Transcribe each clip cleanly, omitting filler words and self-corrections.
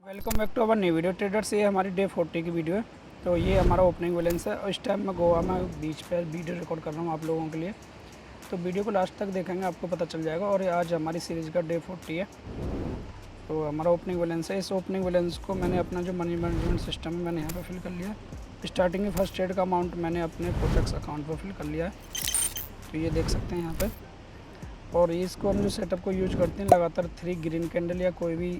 Welcome back to our new video traders. ये हमारी day 40 की वीडियो है। तो ये हमारा ओपनिंग बैलेंस है और इस टाइम मैं गोवा में बीच पर वीडियो रिकॉर्ड कर रहा हूँ आप लोगों के लिए। तो वीडियो को लास्ट तक देखेंगे, आपको पता चल जाएगा। और आज हमारी सीरीज़ का डे 40 है। तो हमारा ओपनिंग बैलेंस है। इस ओपनिंग बैलेंस को मैंने अपना जो मनी मैनेजमेंट सिस्टम है मैंने यहाँ पर फिल कर लिया है। स्टार्टिंग में फर्स्ट ट्रेड का अमाउंट मैंने अपने कोटेक्स अकाउंट पर फिल कर लिया है। तो ये देख सकते हैं यहाँ पर। और इसको हम जो सेटअप को यूज करते हैं, लगातार 3 ग्रीन कैंडल या कोई भी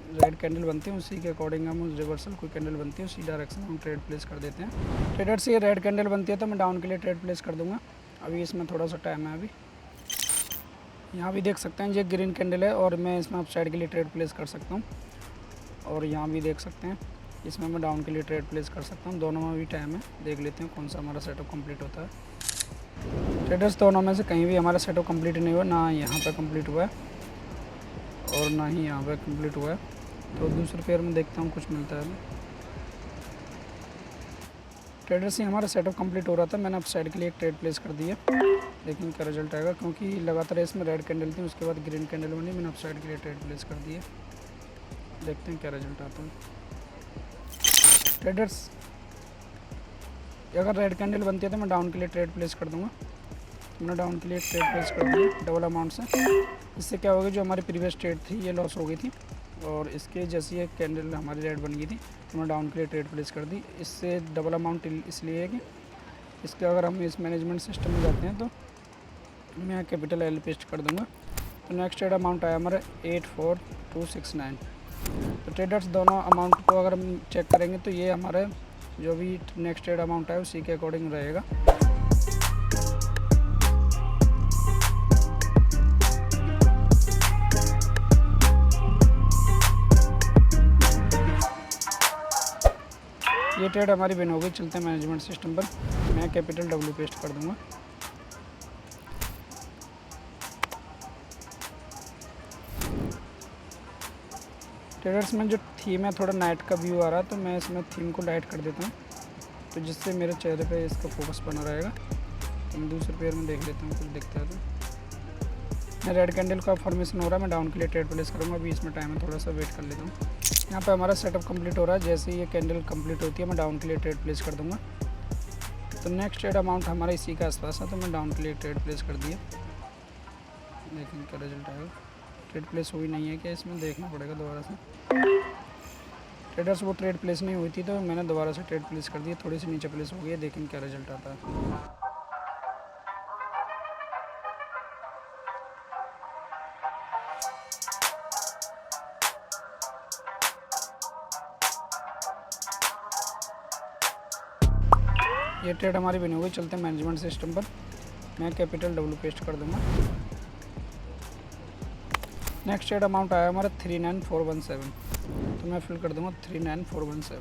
रेड कैंडल बनती है उसी के अकॉर्डिंग हम उस रिवर्सल कोई कैंडल बनती है उसी डायरेक्शन में हम ट्रेड प्लेस कर देते हैं। ट्रेडर से ये रेड कैंडल बनती है तो मैं डाउन के लिए ट्रेड प्लेस कर दूंगा। अभी इसमें थोड़ा सा टाइम है। अभी यहाँ भी देख सकते हैं ये ग्रीन कैंडल है और मैं इसमें अप साइड के लिए ट्रेड प्लेस कर सकता हूँ। और यहाँ भी देख सकते हैं इसमें मैं डाउन के लिए ट्रेड प्लेस कर सकता हूँ। दोनों में भी टाइम है, देख लेते हैं कौन सा हमारा सेटअप कंप्लीट होता है। ट्रेडर्स दोनों में से कहीं भी हमारा सेटअप कंप्लीट नहीं हुआ, ना यहाँ पर कंप्लीट हुआ है और ना ही यहाँ पर कंप्लीट हुआ है। तो दूसरे पेयर में देखता हूँ कुछ मिलता है। ट्रेडर से हमारा सेटअप कंप्लीट हो रहा था, मैंने अप साइड के लिए एक ट्रेड प्लेस कर दिया। लेकिन क्या रिजल्ट आएगा, क्योंकि लगातार इसमें रेड कैंडल थी, उसके बाद ग्रीन कैंडल बनी, मैंने अप साइड के लिए ट्रेड प्लेस कर दिया। देखते हैं क्या रिजल्ट आता है। ट्रेडर्स अगर रेड कैंडल बनती है तो मैं डाउन के लिए ट्रेड प्लेस कर दूँगा। मैंने डाउन के लिए ट्रेड प्लेस कर दिया डबल अमाउंट से। इससे क्या होगा, जो हमारी प्रीवियस ट्रेड थी ये लॉस हो गई थी और इसके जैसी एक कैंडल हमारी रेड बन गई थी तो मैं डाउन के लिए ट्रेड प्लेस कर दी। इससे डबल अमाउंट इसलिए है कि इसके अगर हम इस मैनेजमेंट सिस्टम में जाते हैं तो मैं कैपिटल एल पेस्ट कर दूंगा। तो नेक्स्ट ट्रेड अमाउंट आया हमारा 84269। तो ट्रेडर्स दोनों अमाउंट को अगर हम चेक करेंगे तो ये हमारा जो भी नेक्स्ट ट्रेड अमाउंट है उसी के अकॉर्डिंग रहेगा। ये ट्रेड हमारी विन हो गई। चलते हैं मैनेजमेंट सिस्टम पर, मैं कैपिटल डब्ल्यू पेस्ट कर दूंगा। ट्रेडर्स में जो थीम है थोड़ा नाइट का व्यू आ रहा है तो मैं इसमें थीम को लाइट कर देता हूँ, तो जिससे मेरे चेहरे पे इसका फोकस बना रहेगा। तो मैं दूसरे पेयर में देख लेता हूँ कुछ दिखता है तो। मैं रेड कैंडल का फॉर्मेशन हो रहा है, मैं डाउन के लिए ट्रेड प्लेस करूँगा। अभी इसमें टाइम है, थोड़ा सा वेट कर लेता हूँ। यहाँ पे हमारा सेटअप कंप्लीट हो रहा है। जैसे ही ये कैंडल कंप्लीट होती है मैं डाउन के लिए ट्रेड प्लेस कर दूंगा। तो नेक्स्ट ट्रेड अमाउंट हमारा इसी के आसपास है तो मैं डाउन के लिए ट्रेड प्लेस कर दिया। लेकिन क्या रिजल्ट आएगा, ट्रेड प्लेस हुई नहीं है क्या, इसमें देखना पड़ेगा दोबारा से। ट्रेडर्स वो ट्रेड प्लेस नहीं हुई थी तो मैंने दोबारा से ट्रेड प्लेस कर दिया, थोड़ी सी नीचे प्लेस हो गई है। देखें क्या रिजल्ट आता है। ये ट्रेड हमारी बनी हुई। चलते हैं मैनेजमेंट सिस्टम पर, मैं कैपिटल डब्ल्यू पेस्ट कर दूंगा। नेक्स्ट ट्रेड अमाउंट आया हमारा 39417, तो मैं फिल कर दूंगा 39417।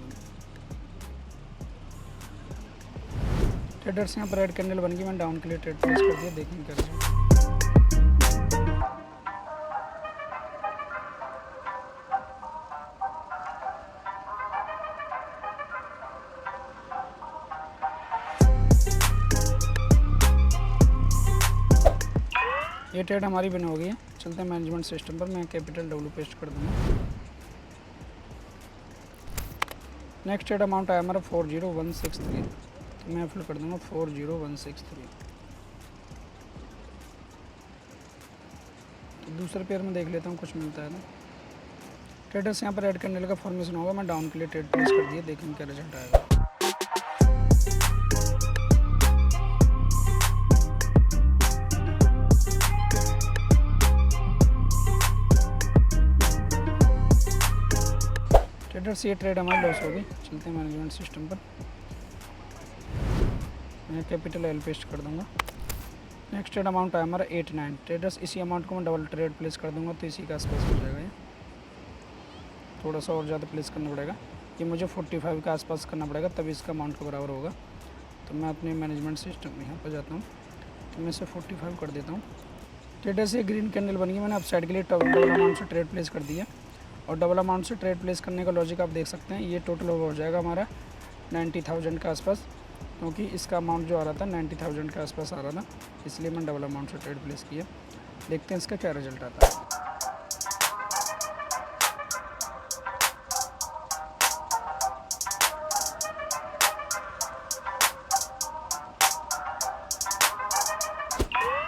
ट्रेडर्स यहाँ पर रेड कैंडल बन गई, मैं डाउन के लिए ट्रेड प्लेस कर दिया। देखेंगे क्या रिजल्ट। ये ट्रेड हमारी बनी हो गई है। चलते हैं मैनेजमेंट सिस्टम पर, मैं कैपिटल डब्ल्यू पेस्ट कर दूंगा। नेक्स्ट ट्रेड अमाउंट आया हमारा 40163, तो मैं फिल कर दूंगा 40163। तो दूसरे पेयर में देख लेता हूँ कुछ मिलता है ना। ट्रेडर्स यहाँ पर रेड कैंडल का फॉर्मेशन होगा, मैं डाउन के लिए ट्रेड प्लेस कर दिया। देखेंगे क्या रिजल्ट आएगा। ट्रेडर्स ये ट्रेड हमारी लॉस हो गई। चलते हैं मैनेजमेंट सिस्टम पर, मैं कैपिटल एल पेस्ट कर दूंगा। नेक्स्ट ट्रेड अमाउंट आया हमारा 89। ट्रेडर्स इसी अमाउंट को मैं डबल ट्रेड प्लेस कर दूंगा तो इसी का आसपास हो जाएगा। ये थोड़ा सा और ज़्यादा प्लेस करना पड़ेगा, ये मुझे 45 के आसपास करना पड़ेगा तभी इसका अमाउंट के बराबर होगा। तो मैं अपने मैनेजमेंट सिस्टम यहाँ पर जाता हूँ, तो मैं इसे 45 कर देता हूँ। ट्रेडर्स ये ग्रीन कैंडल बन गई, मैंने अप साइड के लिए डबल अमाउंट से ट्रेड प्लेस कर दिया। और डबल अमाउंट से ट्रेड प्लेस करने का लॉजिक आप देख सकते हैं। ये टोटल हो जाएगा हमारा 90,000 के आसपास, क्योंकि इसका अमाउंट जो आ रहा था 90,000 के आसपास आ रहा था, इसलिए मैंने डबल अमाउंट से ट्रेड प्लेस किया। देखते हैं इसका क्या रिजल्ट आता है।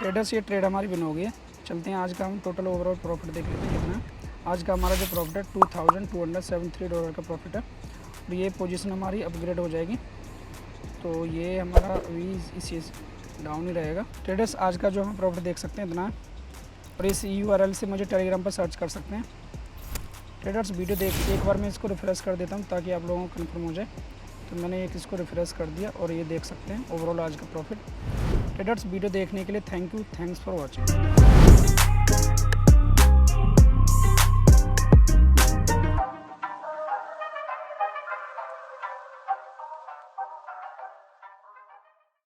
ट्रेडर्स ये ट्रेड हमारी विन हो गई है। चलते हैं आज का हम टोटल ओवरऑल प्रॉफिट देख लेते हैं कितना है। आज का हमारा जो प्रॉफिट है $2273 का प्रॉफिट है और ये पोजीशन हमारी अपग्रेड हो जाएगी। तो ये हमारा अभी इसी डाउन ही रहेगा। ट्रेडर्स आज का जो हम प्रॉफिट देख सकते हैं इतना है और इस URL से मुझे टेलीग्राम पर सर्च कर सकते हैं। ट्रेडर्स वीडियो देख एक बार मैं इसको रिफ्रेश कर देता हूँ ताकि आप लोगों को कन्फर्म हो जाए। तो मैंने एक इसको रिफ्रेश कर दिया और ये देख सकते हैं ओवरऑल आज का प्रॉफिट। ट्रेडर्स वीडियो देखने के लिए thank you, thanks for watching.